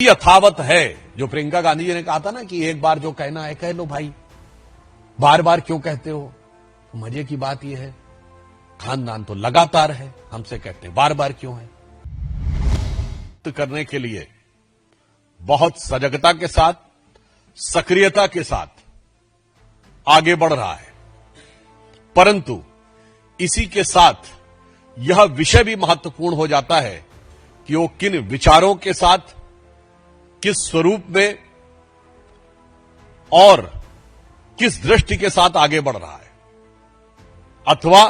यथावत है। जो प्रियंका गांधी जी ने कहा था ना कि एक बार जो कहना है कह लो भाई, बार बार क्यों कहते हो। मजे की बात यह है, खानदान तो लगातार है, हमसे कहते हैं बार बार क्यों है। करने के लिए बहुत सजगता के साथ, सक्रियता के साथ आगे बढ़ रहा है, परंतु इसी के साथ यह विषय भी महत्वपूर्ण हो जाता है कि वो किन विचारों के साथ, किस स्वरूप में और किस दृष्टि के साथ आगे बढ़ रहा है, अथवा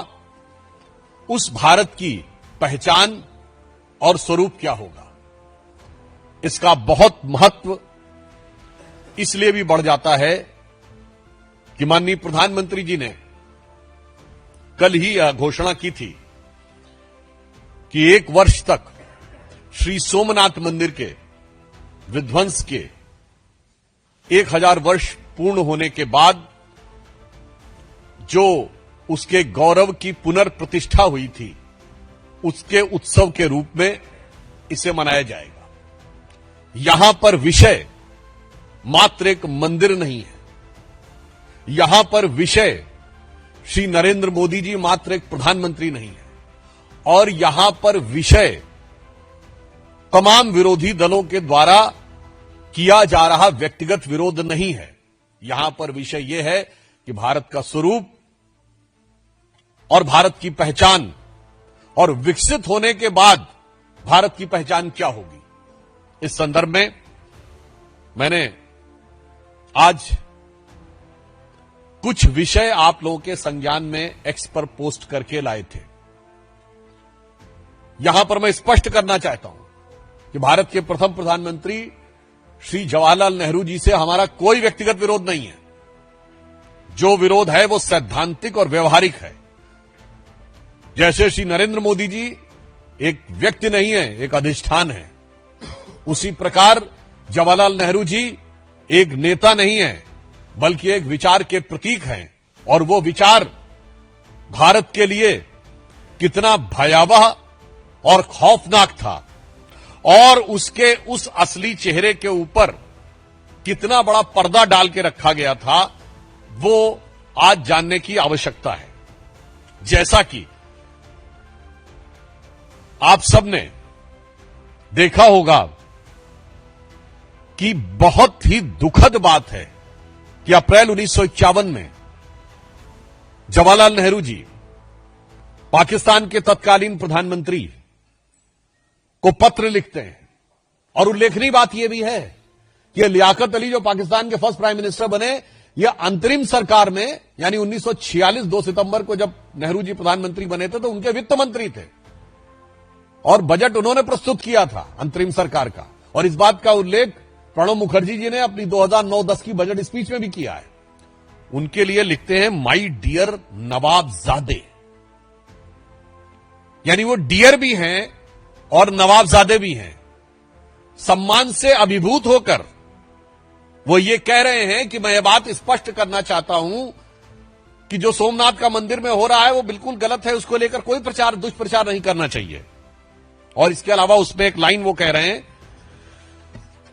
उस भारत की पहचान और स्वरूप क्या होगा। इसका बहुत महत्व इसलिए भी बढ़ जाता है कि माननीय प्रधानमंत्री जी ने कल ही यह घोषणा की थी कि 1 वर्ष तक श्री सोमनाथ मंदिर के विध्वंस के 1000 वर्ष पूर्ण होने के बाद जो उसके गौरव की पुनर्प्रतिष्ठा हुई थी, उसके उत्सव के रूप में इसे मनाया जाएगा। यहां पर विषय मात्र एक मंदिर नहीं है, यहां पर विषय श्री नरेंद्र मोदी जी मात्र एक प्रधानमंत्री नहीं है, और यहां पर विषय तमाम विरोधी दलों के द्वारा किया जा रहा व्यक्तिगत विरोध नहीं है। यहां पर विषय यह है कि भारत का स्वरूप और भारत की पहचान, और विकसित होने के बाद भारत की पहचान क्या होगी। इस संदर्भ में मैंने आज कुछ विषय आप लोगों के संज्ञान में एक्स पर पोस्ट करके लाए थे। यहां पर मैं स्पष्ट करना चाहता हूं कि भारत के प्रथम प्रधानमंत्री श्री जवाहरलाल नेहरू जी से हमारा कोई व्यक्तिगत विरोध नहीं है। जो विरोध है वो सैद्धांतिक और व्यवहारिक है। जैसे श्री नरेंद्र मोदी जी एक व्यक्ति नहीं है, एक अधिष्ठान है, उसी प्रकार जवाहरलाल नेहरू जी एक नेता नहीं है, बल्कि एक विचार के प्रतीक हैं। और वो विचार भारत के लिए कितना भयावह और खौफनाक था, और उसके उस असली चेहरे के ऊपर कितना बड़ा पर्दा डाल के रखा गया था, वो आज जानने की आवश्यकता है। जैसा कि आप सबने देखा होगा कि बहुत ही दुखद बात है कि अप्रैल 1951 में जवाहरलाल नेहरू जी पाकिस्तान के तत्कालीन प्रधानमंत्री को पत्र लिखते हैं, और उल्लेखनीय बात यह भी है कि लियाकत अली जो पाकिस्तान के फर्स्ट प्राइम मिनिस्टर बने, यह अंतरिम सरकार में, यानी 1946 2 सितंबर को जब नेहरू जी प्रधानमंत्री बने थे तो उनके वित्त मंत्री थे, और बजट उन्होंने प्रस्तुत किया था अंतरिम सरकार का। और इस बात का उल्लेख प्रणब मुखर्जी जी ने अपनी 2009-10 की बजट स्पीच में भी किया है। उनके लिए लिखते हैं माई डियर नवाबजादे, यानी वो डियर भी हैं और नवाबजादे भी हैं। सम्मान से अभिभूत होकर वो ये कह रहे हैं कि मैं ये बात स्पष्ट करना चाहता हूं कि जो सोमनाथ का मंदिर में हो रहा है वो बिल्कुल गलत है, उसको लेकर कोई प्रचार दुष्प्रचार नहीं करना चाहिए। और इसके अलावा उसमें एक लाइन वो कह रहे हैं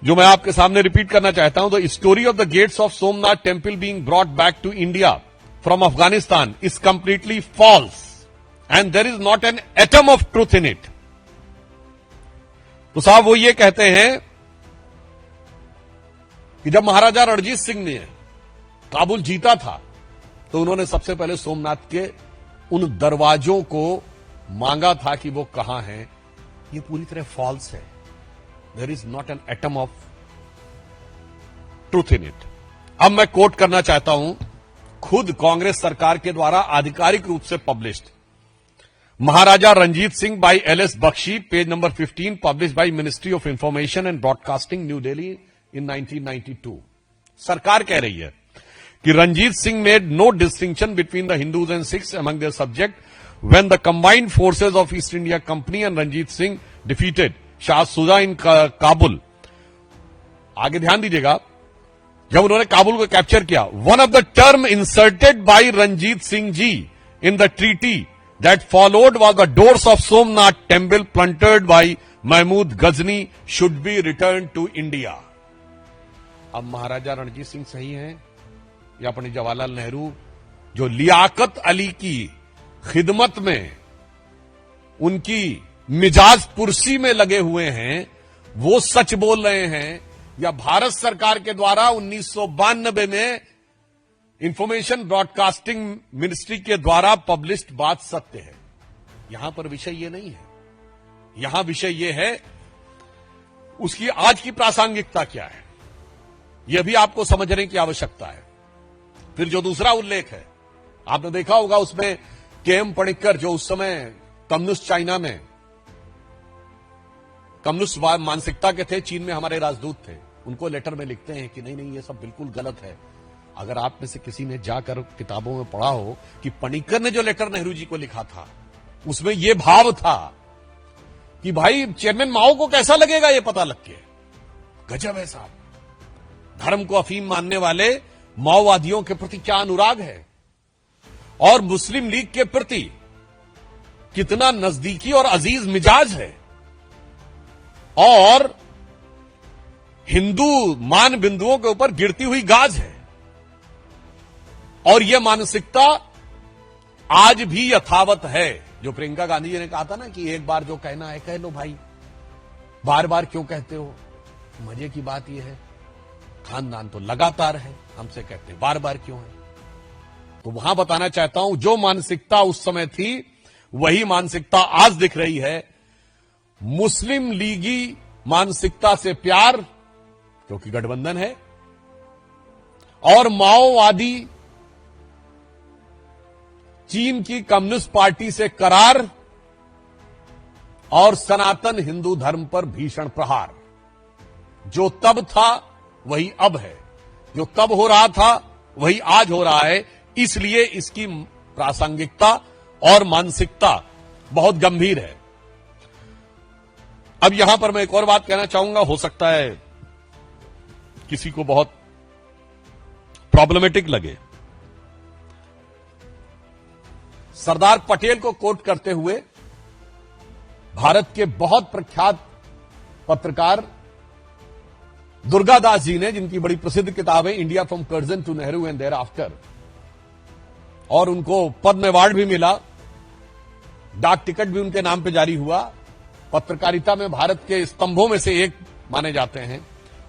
जो मैं आपके सामने रिपीट करना चाहता हूं। The story of the gates of Somnath temple being brought back to India from Afghanistan is completely false and there is not an atom of truth in it. तो साहब वो ये कहते हैं कि जब महाराजा रणजीत सिंह ने काबुल जीता था तो उन्होंने सबसे पहले सोमनाथ के उन दरवाजों को मांगा था कि वो कहां हैं। ये पूरी तरह फॉल्स है। There is not an atom of truth in it. अब मैं कोट करना चाहता हूं खुद कांग्रेस सरकार के द्वारा आधिकारिक रूप से published Maharaja Ranjit Singh by L S. Bakshi, page number 15, published by ministry of information and broadcasting, new Delhi in 1992। सरकार कह रही है कि Ranjit Singh made no distinction between the Hindus and Sikhs among their subject when the combined forces of East India Company and Ranjit Singh defeated Shah Shuja in Kabul। आगे ध्यान दीजिएगा, जब उन्होंने काबुल को कैप्चर किया, one of the term inserted by Ranjit Singh ji in the treaty that followed was the doors of Somnath temple plundered by Mahmud Ghazni should be return to India. अब महाराजा रणजीत सिंह सही हैं या पंडित जवाहरलाल नेहरू जो लियाकत अली की खिदमत में उनकी मिजाज पुरसी में लगे हुए हैं वो सच बोल रहे हैं, या भारत सरकार के द्वारा 1992 में इंफॉर्मेशन ब्रॉडकास्टिंग मिनिस्ट्री के द्वारा पब्लिश्ड बात सत्य है। यहां पर विषय ये नहीं है, यहां विषय ये है उसकी आज की प्रासंगिकता क्या है, यह भी आपको समझने की आवश्यकता है। फिर जो दूसरा उल्लेख है आपने देखा होगा, उसमें के.एम. पणिक्कर जो उस समय कम्युनिस्ट चाइना में कम्युनिस्ट मानसिकता के थे, चीन में हमारे राजदूत थे, उनको लेटर में लिखते हैं कि नहीं नहीं ये सब बिल्कुल गलत है। अगर आप में से किसी ने जाकर किताबों में पढ़ा हो कि पणिक्कर ने जो लेटर नेहरू जी को लिखा था उसमें यह भाव था कि भाई चेयरमैन माओ को कैसा लगेगा ये पता लग के, गजब है साहब, धर्म को अफीम मानने वाले माओवादियों के प्रति क्या अनुराग है और मुस्लिम लीग के प्रति कितना नजदीकी और अजीज मिजाज है, और हिंदू मान बिंदुओं के ऊपर गिरती हुई गाज है। और यह मानसिकता आज भी यथावत है। जो प्रियंका गांधी जी ने कहा था ना कि एक बार जो कहना है कह लो भाई, बार बार क्यों कहते हो। मजे की बात यह है खानदान तो लगातार है, हमसे कहते हैं बार बार क्यों है। तो वहां बताना चाहता हूं जो मानसिकता उस समय थी वही मानसिकता आज दिख रही है। मुस्लिम लीगी मानसिकता से प्यार, क्योंकि गठबंधन है, और माओवादी चीन की कम्युनिस्ट पार्टी से करार, और सनातन हिंदू धर्म पर भीषण प्रहार। जो तब था वही अब है, जो तब हो रहा था वही आज हो रहा है। इसलिए इसकी प्रासंगिकता और मानसिकता बहुत गंभीर है। अब यहां पर मैं एक और बात कहना चाहूंगा, हो सकता है किसी को बहुत प्रॉब्लमेटिक लगे। सरदार पटेल को कोट करते हुए भारत के बहुत प्रख्यात पत्रकार दुर्गादास जी ने, जिनकी बड़ी प्रसिद्ध किताब है India from Curzon to Nehru and there after, और उनको पद्म अवार्ड भी मिला, डाक टिकट भी उनके नाम पे जारी हुआ, पत्रकारिता में भारत के स्तंभों में से एक माने जाते हैं।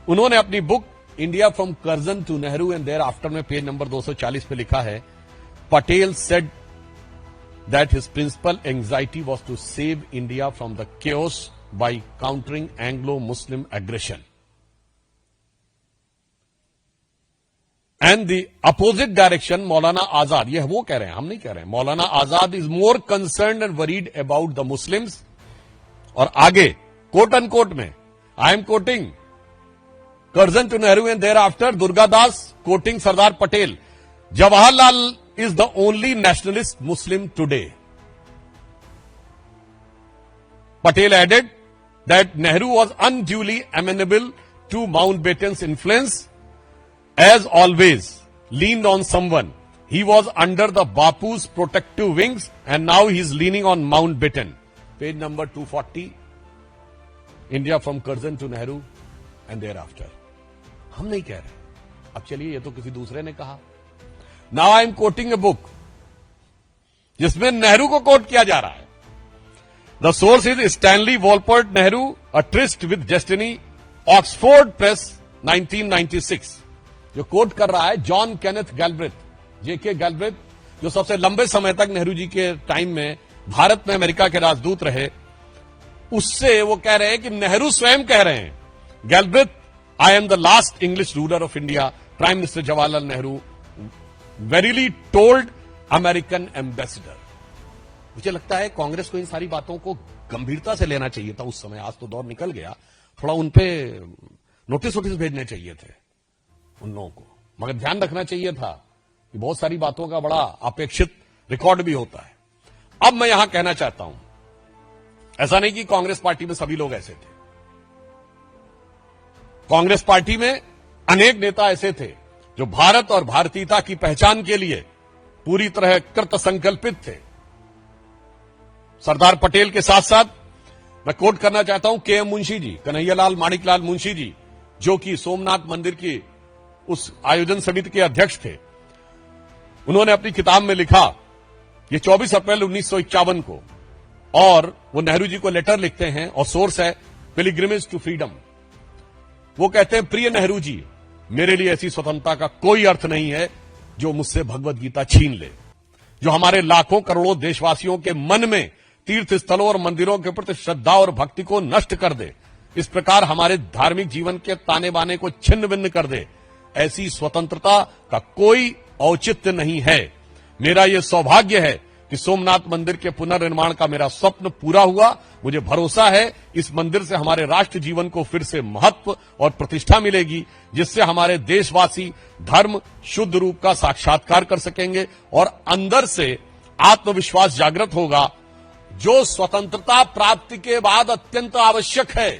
उन्होंने अपनी book India from Curzon to Nehru and there after में पेज नंबर 240 पे लिखा है, Patel said that his principal anxiety was to save India from the chaos by countering Anglo-Muslim aggression. And the opposite direction, Maulana Azad, यह वो कह रहे हैं, हम नहीं कह रहे हैं, Maulana Azad is more concerned and worried about the Muslims. और आगे कोट अनकोट में I am quoting Curzon to Nehru and thereafter Durgadas quoting Sardar Patel, Jawaharlal is the only nationalist Muslim today. Patel added that Nehru was unduly amenable to Mountbatten's influence, as always leaned on someone. He was under the Bapu's protective wings and now he is leaning on Mountbatten. Page number 240, India from Curzon to Nehru and thereafter. हम नहीं कह रहे, अब चलिए ये तो किसी दूसरे ने कहा। Now I am quoting a book जिसमें नेहरू को कोट किया जा रहा है। The source is Stanley Walpole Nehru, A Tryst with Destiny, Oxford Press, 1996। जो कोट कर रहा है जॉन केनेथ गैल्ब्रेथ, जेके गैल्ब्रेथ, जो सबसे लंबे समय तक नेहरू जी के टाइम में भारत में अमेरिका के राजदूत रहे। उससे वो कह रहे हैं कि नेहरू स्वयं कह रहे हैं, Galbraith, I am the last English ruler of India, prime minister Jawaharlal Nehru verily told American ambassador. मुझे लगता है कांग्रेस को इन सारी बातों को गंभीरता से लेना चाहिए था उस समय। आज तो दौर निकल गया, थोड़ा उनपे नोटिस भेजने चाहिए थे उन लोगों को, मगर ध्यान रखना चाहिए था कि बहुत सारी बातों का बड़ा अपेक्षित रिकॉर्ड भी होता है। अब मैं यहां कहना चाहता हूं, ऐसा नहीं कि कांग्रेस पार्टी में सभी लोग ऐसे थे। कांग्रेस पार्टी में अनेक नेता ऐसे थे जो भारत और भारतीयता की पहचान के लिए पूरी तरह कृत संकल्पित थे। सरदार पटेल के साथ साथ मैं कोट करना चाहता हूं के.एम. मुंशी जी, कन्हैयालाल माणिकलाल मुंशी जी, जो कि सोमनाथ मंदिर की उस आयोजन समिति के अध्यक्ष थे। उन्होंने अपनी किताब में लिखा, ये 24 अप्रैल 1951 को, और वो नेहरू जी को लेटर लिखते हैं और सोर्स है पिलग्रिमेज टू फ्रीडम। वो कहते हैं, प्रिय नेहरू जी, मेरे लिए ऐसी स्वतंत्रता का कोई अर्थ नहीं है जो मुझसे भगवत गीता छीन ले, जो हमारे लाखों करोड़ों देशवासियों के मन में तीर्थ स्थलों और मंदिरों के प्रति श्रद्धा और भक्ति को नष्ट कर दे, इस प्रकार हमारे धार्मिक जीवन के ताने बाने को छिन्न भिन्न कर दे। ऐसी स्वतंत्रता का कोई औचित्य नहीं है। मेरा यह सौभाग्य है कि सोमनाथ मंदिर के पुनर्निर्माण का मेरा स्वप्न पूरा हुआ। मुझे भरोसा है इस मंदिर से हमारे राष्ट्र जीवन को फिर से महत्व और प्रतिष्ठा मिलेगी, जिससे हमारे देशवासी धर्म शुद्ध रूप का साक्षात्कार कर सकेंगे और अंदर से आत्मविश्वास जागृत होगा, जो स्वतंत्रता प्राप्ति के बाद अत्यंत आवश्यक है।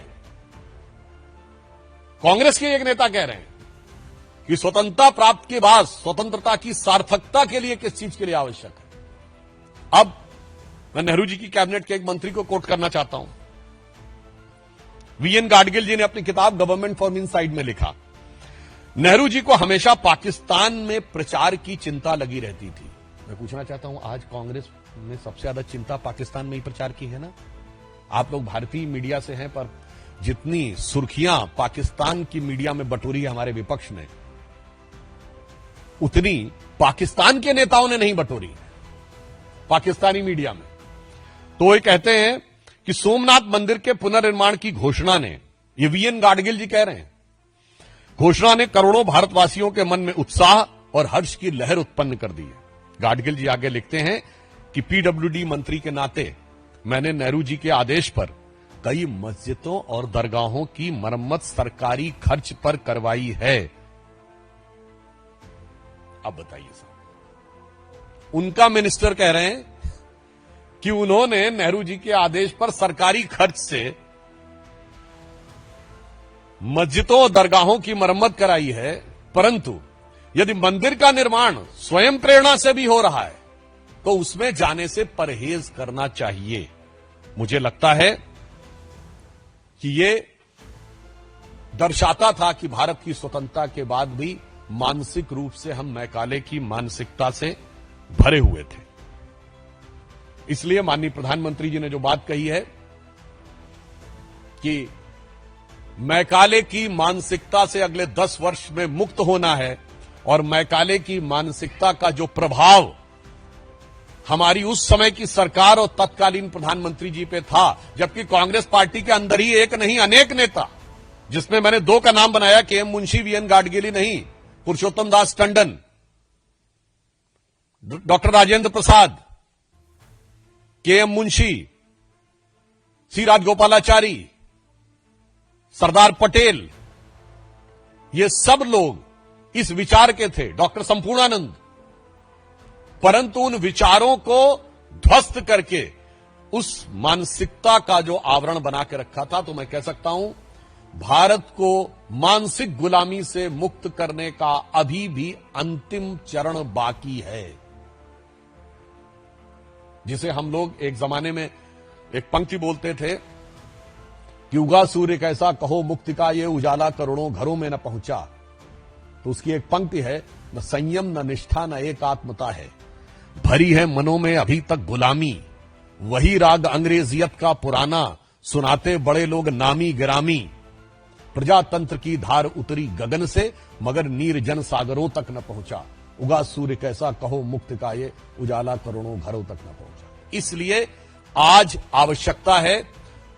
कांग्रेस के एक नेता कह रहे हैं कि स्वतंत्रता प्राप्ति के बाद स्वतंत्रता की सार्थकता के लिए किस चीज के लिए आवश्यक है। अब मैं नेहरू जी की कैबिनेट के एक मंत्री को कोट करना चाहता हूं। वीएन गाडगिल जी ने अपनी किताब गवर्नमेंट फ्रॉम इनसाइड में लिखा, नेहरू जी को हमेशा पाकिस्तान में प्रचार की चिंता लगी रहती थी। मैं पूछना चाहता हूं, आज कांग्रेस में सबसे ज्यादा चिंता पाकिस्तान में ही प्रचार की है ना? आप लोग भारतीय मीडिया से हैं, पर जितनी सुर्खियां पाकिस्तान की मीडिया में बटोरी है हमारे विपक्ष ने, उतनी पाकिस्तान के नेताओं ने नहीं बटोरी पाकिस्तानी मीडिया में। तो ये कहते हैं कि सोमनाथ मंदिर के पुनर्निर्माण की घोषणा ने, ये वीएन गाडगिल जी कह रहे हैं, घोषणा ने करोड़ों भारतवासियों के मन में उत्साह और हर्ष की लहर उत्पन्न कर दी है। गाडगिल जी आगे लिखते हैं कि पीडब्ल्यूडी मंत्री के नाते मैंने नेहरू जी के आदेश पर कई मस्जिदों और दरगाहों की मरम्मत सरकारी खर्च पर करवाई है। अब बताइए साहब, उनका मिनिस्टर कह रहे हैं कि उन्होंने नेहरू जी के आदेश पर सरकारी खर्च से मस्जिदों और दरगाहों की मरम्मत कराई है, परंतु यदि मंदिर का निर्माण स्वयं प्रेरणा से भी हो रहा है तो उसमें जाने से परहेज करना चाहिए। मुझे लगता है कि ये दर्शाता था कि भारत की स्वतंत्रता के बाद भी मानसिक रूप से हम मैकाले की मानसिकता से भरे हुए थे। इसलिए माननीय प्रधानमंत्री जी ने जो बात कही है कि मैकाले की मानसिकता से अगले 10 वर्ष में मुक्त होना है, और मैकाले की मानसिकता का जो प्रभाव हमारी उस समय की सरकार और तत्कालीन प्रधानमंत्री जी पे था, जबकि कांग्रेस पार्टी के अंदर ही एक नहीं अनेक नेता, जिसमें मैंने 2 का नाम बनाया, के.एम. मुंशी, वीएन गाडगिल नहीं, पुरुषोत्तम दास टंडन, डॉक्टर राजेंद्र प्रसाद, के.एम. मुंशी, सी राजगोपालाचारी, सरदार पटेल, ये सब लोग इस विचार के थे, डॉक्टर संपूर्णानंद, परंतु उन विचारों को ध्वस्त करके उस मानसिकता का जो आवरण बना के रखा था, तो मैं कह सकता हूं भारत को मानसिक गुलामी से मुक्त करने का अभी भी अंतिम चरण बाकी है, जिसे हम लोग एक जमाने में एक पंक्ति बोलते थे कि उगा सूर्य कैसा कहो मुक्ति का ये उजाला करोड़ों घरों में न पहुंचा। तो उसकी एक पंक्ति है, न संयम न निष्ठा न एकात्मता है, भरी है मनों में अभी तक गुलामी, वही राग अंग्रेजियत का पुराना, सुनाते बड़े लोग नामी गिरामी, प्रजातंत्र की धार उतरी गगन से मगर नीर जन सागरों तक न पहुंचा, उगा सूर्य कैसा कहो मुक्ति का ये उजाला करोड़ों घरों तक न पहुंचा। इसलिए आज आवश्यकता है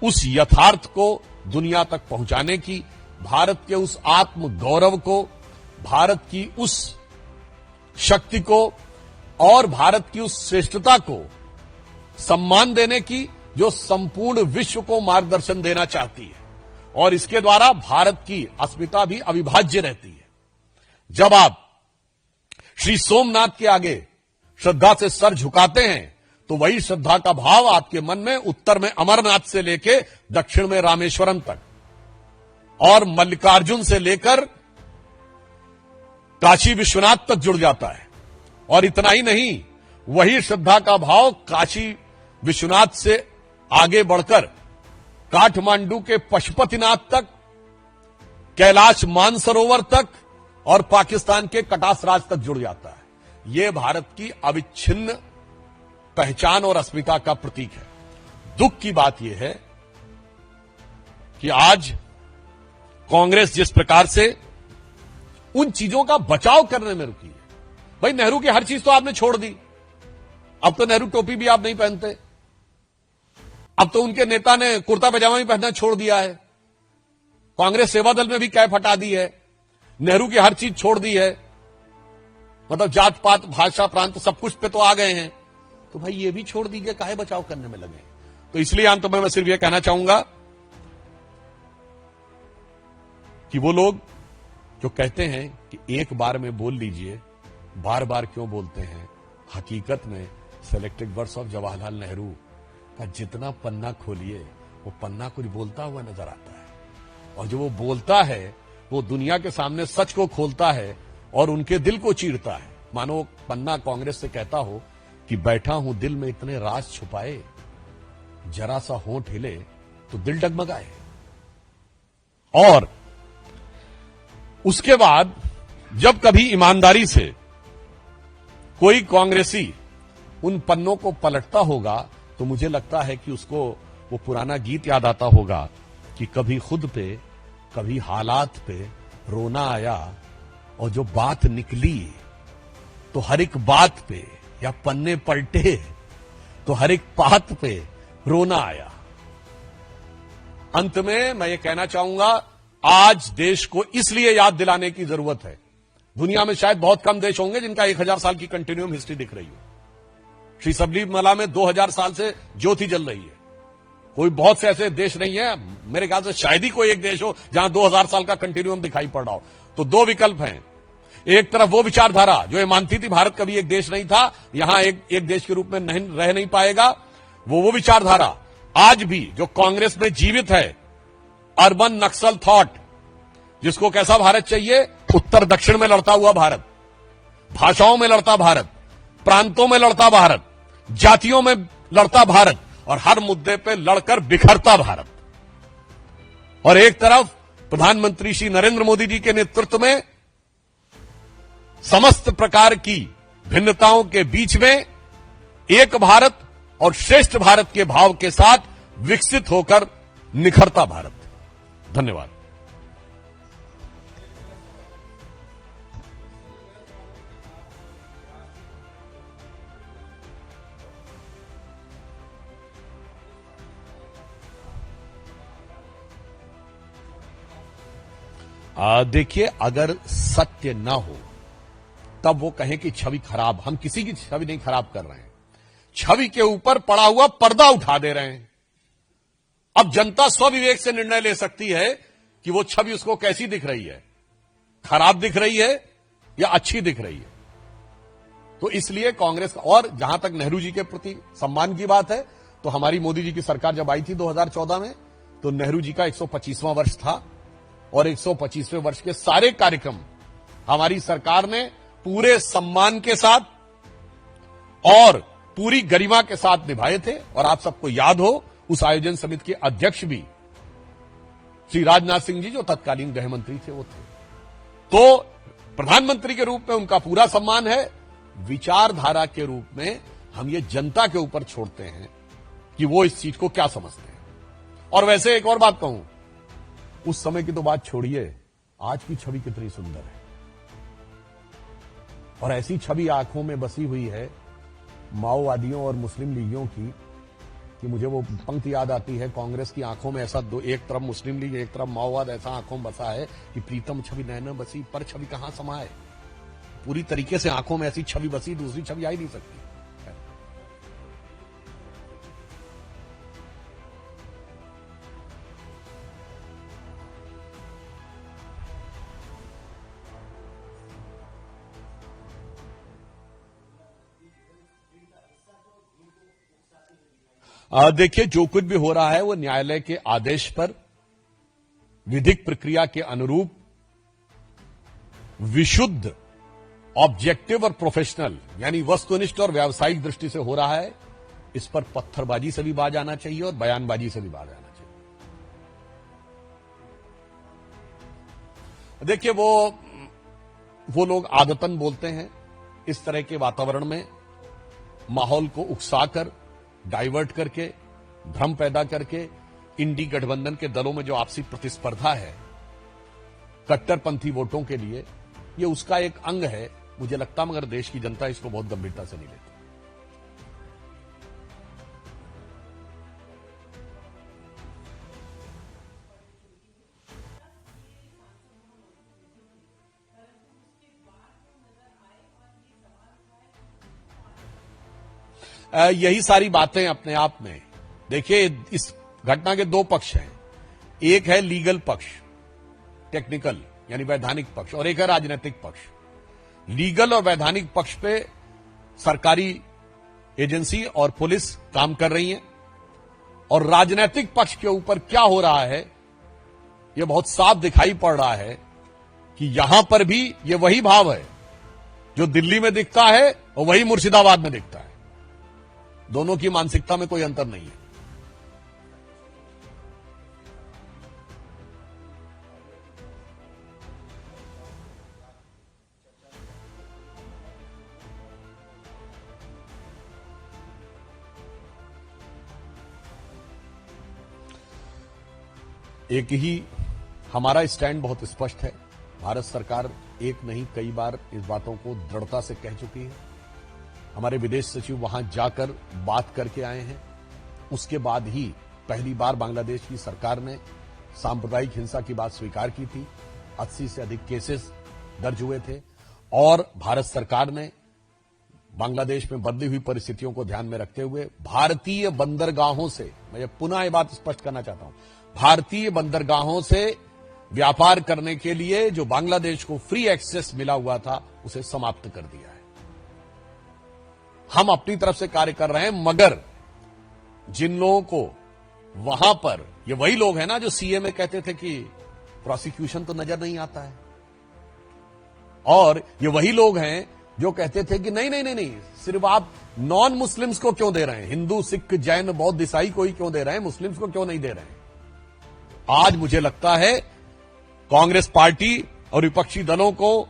उस यथार्थ को दुनिया तक पहुंचाने की, भारत के उस आत्म गौरव को, भारत की उस शक्ति को और भारत की उस श्रेष्ठता को सम्मान देने की, जो संपूर्ण विश्व को मार्गदर्शन देना चाहती है, और इसके द्वारा भारत की अस्मिता भी अविभाज्य रहती है। जब आप श्री सोमनाथ के आगे श्रद्धा से सर झुकाते हैं, तो वही श्रद्धा का भाव आपके मन में उत्तर में अमरनाथ से लेकर दक्षिण में रामेश्वरम तक और मल्लिकार्जुन से लेकर काशी विश्वनाथ तक जुड़ जाता है। और इतना ही नहीं, वही श्रद्धा का भाव काशी विश्वनाथ से आगे बढ़कर काठमांडू के पशुपतिनाथ तक, कैलाश मानसरोवर तक और पाकिस्तान के कटासराज तक जुड़ जाता है। यह भारत की अविच्छिन्न पहचान और अस्मिता का प्रतीक है। दुख की बात यह है कि आज कांग्रेस जिस प्रकार से उन चीजों का बचाव करने में रुकी है। भाई, नेहरू की हर चीज तो आपने छोड़ दी। अब तो नेहरू टोपी भी आप नहीं पहनते। अब तो उनके नेता ने कुर्ता पैजामा भी पहनना छोड़ दिया है। कांग्रेस सेवा दल में भी कैफ हटा दी है। नेहरू की हर चीज छोड़ दी है। मतलब जात पात, भाषा, प्रांत सब कुछ पे तो आ गए हैं। तो भाई ये भी छोड़ दीजिए, काहे बचाव करने में लगे। तो इसलिए अंत में मैं सिर्फ यह कहना चाहूंगा कि वो लोग जो कहते हैं कि एक बार में बोल लीजिए, बार बार क्यों बोलते हैं। हकीकत में selected words of Jawaharlal Nehru का जितना पन्ना खोलिए वो पन्ना कुछ बोलता हुआ नजर आता है। और जो वो बोलता है वो दुनिया के सामने सच को खोलता है और उनके दिल को चीरता है। मानो पन्ना कांग्रेस से कहता हो कि बैठा हूं दिल में इतने राज छुपाए, जरा सा होंठ हिले तो दिल डगमगाए। और उसके बाद जब कभी ईमानदारी से कोई कांग्रेसी उन पन्नों को पलटता होगा तो मुझे लगता है कि उसको वो पुराना गीत याद आता होगा कि कभी खुद पे, कभी हालात पे रोना आया और जो बात निकली तो हर एक बात पे, या पन्ने पलटे तो हर एक बात पे रोना आया। अंत में मैं ये कहना चाहूंगा, आज देश को इसलिए याद दिलाने की जरूरत है। दुनिया में शायद बहुत कम देश होंगे जिनका 1000 साल की कंटिन्यूम हिस्ट्री दिख रही हो। श्री सबरीमला में 2000 साल से ज्योति जल रही है। कोई बहुत से ऐसे देश नहीं है, मेरे ख्याल से शायद ही कोई एक देश हो जहां 2000 साल का कंटिन्यूम दिखाई पड़ रहा हो। तो दो विकल्प हैं। एक तरफ वो विचारधारा जो ये मानती थी भारत कभी एक देश नहीं था, यहां एक देश के रूप में रह नहीं पाएगा, वो विचारधारा आज भी जो कांग्रेस में जीवित है, अर्बन नक्सल थॉट, जिसको कैसा भारत चाहिए, उत्तर दक्षिण में लड़ता हुआ भारत, भाषाओं में लड़ता भारत, प्रांतों में लड़ता भारत, जातियों में लड़ता भारत और हर मुद्दे पे लड़कर बिखरता भारत। और एक तरफ प्रधानमंत्री श्री नरेंद्र मोदी जी के नेतृत्व में समस्त प्रकार की भिन्नताओं के बीच में एक भारत और श्रेष्ठ भारत के भाव के साथ विकसित होकर निखरता भारत। धन्यवाद। देखिए, अगर सत्य ना हो तब वो कहें कि छवि खराब, हम किसी की छवि नहीं खराब कर रहे हैं, छवि के ऊपर पड़ा हुआ पर्दा उठा दे रहे हैं। अब जनता स्वविवेक से निर्णय ले सकती है कि वो छवि उसको कैसी दिख रही है, खराब दिख रही है या अच्छी दिख रही है। तो इसलिए कांग्रेस, और जहां तक नेहरू जी के प्रति सम्मान की बात है, तो हमारी मोदी जी की सरकार जब आई थी 2014 में, तो नेहरू जी का 125वां वर्ष था और 125वें वर्ष के सारे कार्यक्रम हमारी सरकार ने पूरे सम्मान के साथ और पूरी गरिमा के साथ निभाए थे। और आप सबको याद हो, उस आयोजन समिति के अध्यक्ष भी श्री राजनाथ सिंह जी, जो तत्कालीन गृह मंत्री थे, वो थे। तो प्रधानमंत्री के रूप में उनका पूरा सम्मान है। विचारधारा के रूप में हम ये जनता के ऊपर छोड़ते हैं कि वो इस चीज को क्या समझते हैं। और वैसे एक और बात कहूं, उस समय की तो बात छोड़िए, आज की छवि कितनी सुंदर है। और ऐसी छवि आंखों में बसी हुई है माओवादियों और मुस्लिम लीगियों की कि मुझे वो पंक्ति याद आती है, कांग्रेस की आंखों में ऐसा एक तरफ मुस्लिम लीग, एक तरफ माओवाद ऐसा आंखों में बसा है कि प्रीतम छवि नैना बसी, पर छवि कहां समाए। पूरी तरीके से आंखों में ऐसी छवि बसी, दूसरी छवि आ ही नहीं सकती। देखिए, जो कुछ भी हो रहा है वो न्यायालय के आदेश पर विधिक प्रक्रिया के अनुरूप विशुद्ध, ऑब्जेक्टिव और प्रोफेशनल, यानी वस्तुनिष्ठ और व्यावसायिक दृष्टि से हो रहा है। इस पर पत्थरबाजी से भी बाज आना चाहिए और बयानबाजी से भी बाज आना चाहिए। देखिए, वो लोग आदतन बोलते हैं इस तरह के वातावरण में, माहौल को उकसाकर, डाइवर्ट करके, भ्रम पैदा करके, इंडी गठबंधन के दलों में जो आपसी प्रतिस्पर्धा है कट्टरपंथी वोटों के लिए, ये उसका एक अंग है मुझे लगता, मगर देश की जनता इसको बहुत गंभीरता से नहीं लेती। यही सारी बातें अपने आप में, देखिए, इस घटना के दो पक्ष हैं। एक है लीगल पक्ष, टेक्निकल यानी वैधानिक पक्ष, और एक है राजनीतिक पक्ष। लीगल और वैधानिक पक्ष पे सरकारी एजेंसी और पुलिस काम कर रही है, और राजनीतिक पक्ष के ऊपर क्या हो रहा है यह बहुत साफ दिखाई पड़ रहा है कि यहां पर भी ये वही भाव है जो दिल्ली में दिखता है और वही मुर्शिदाबाद में दिखता है। दोनों की मानसिकता में कोई अंतर नहीं है। एक ही हमारा स्टैंड बहुत स्पष्ट है। भारत सरकार एक नहीं कई बार इस बातों को दृढ़ता से कह चुकी है। हमारे विदेश सचिव वहां जाकर बात करके आए हैं। उसके बाद ही पहली बार बांग्लादेश की सरकार ने सांप्रदायिक हिंसा की बात स्वीकार की थी। 80 से अधिक केसेस दर्ज हुए थे, और भारत सरकार ने बांग्लादेश में बदली हुई परिस्थितियों को ध्यान में रखते हुए भारतीय बंदरगाहों से, मैं पुनः ये बात स्पष्ट करना चाहता हूं, भारतीय बंदरगाहों से व्यापार करने के लिए जो बांग्लादेश को फ्री एक्सेस मिला हुआ था उसे समाप्त कर दिया है। हम अपनी तरफ से कार्य कर रहे हैं, मगर जिन लोगों को वहां पर, ये वही लोग हैं ना जो सीए में कहते थे कि प्रोसिक्यूशन तो नजर नहीं आता है, और ये वही लोग हैं जो कहते थे कि नहीं नहीं नहीं नहीं, सिर्फ आप नॉन मुस्लिम्स को क्यों दे रहे हैं, हिंदू, सिख, जैन, बौद्ध, ईसाई को ही क्यों दे रहे हैं, मुस्लिम्स को क्यों नहीं दे रहे हैं। आज मुझे लगता है कांग्रेस पार्टी और विपक्षी दलों को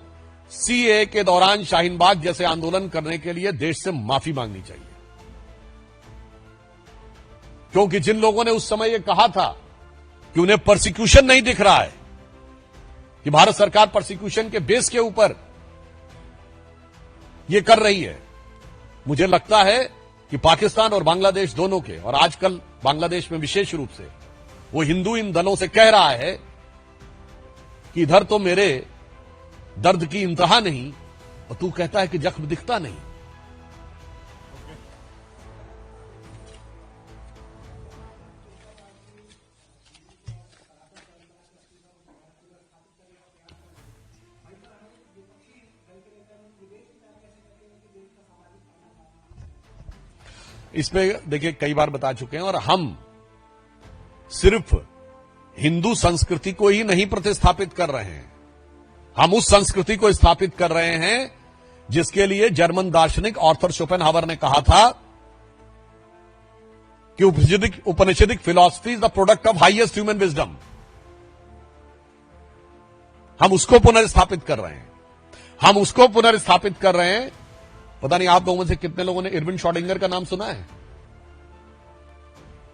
सीए के दौरान शाहीन बाग जैसे आंदोलन करने के लिए देश से माफी मांगनी चाहिए, क्योंकि जिन लोगों ने उस समय यह कहा था कि उन्हें प्रोसिक्यूशन नहीं दिख रहा है, कि भारत सरकार प्रोसिक्यूशन के बेस के ऊपर यह कर रही है, मुझे लगता है कि पाकिस्तान और बांग्लादेश दोनों के, और आजकल बांग्लादेश में विशेष रूप से वो हिंदू इन दलों से कह रहा है कि इधर तो मेरे दर्द की इंतहा नहीं, और तू कहता है कि जख्म दिखता नहीं। इस पे देखिए कई बार बता चुके हैं, और हम सिर्फ हिंदू संस्कृति को ही नहीं प्रतिस्थापित कर रहे हैं, हम उस संस्कृति को स्थापित कर रहे हैं जिसके लिए जर्मन दार्शनिक आर्थर शोपेनहावर ने कहा था कि Upanishadic philosophy is the product of highest human wisdom. हम उसको पुनर्स्थापित कर रहे हैं, हम उसको पुनर्स्थापित कर रहे हैं। पता नहीं आप लोगों में से कितने लोगों ने इरविन श्रोडिंगर का नाम सुना है,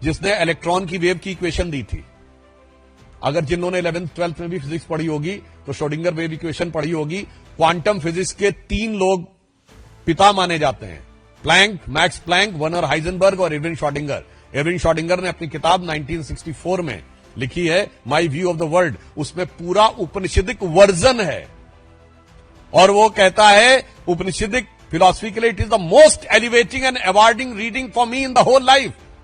जिसने इलेक्ट्रॉन की वेव की इक्वेशन दी थी। अगर जिन्होंने 11th 12th में भी फिजिक्स पढ़ी होगी तो श्रोडिंगर वेव इक्वेशन पढ़ी होगी। क्वांटम फिजिक्स के 3 लोग पिता माने जाते हैं, Planck, Max Planck, Werner Heisenberg और इरविन श्रोडिंगर। इरविन श्रोडिंगर ने अपनी किताब 1964 में लिखी है my view of the world, उसमें पूरा उपनिषदिक वर्जन है, और वो कहता है उपनिषदिक फिलॉसफी के लिए it is the most elevating and awarding reading for me in the whole life.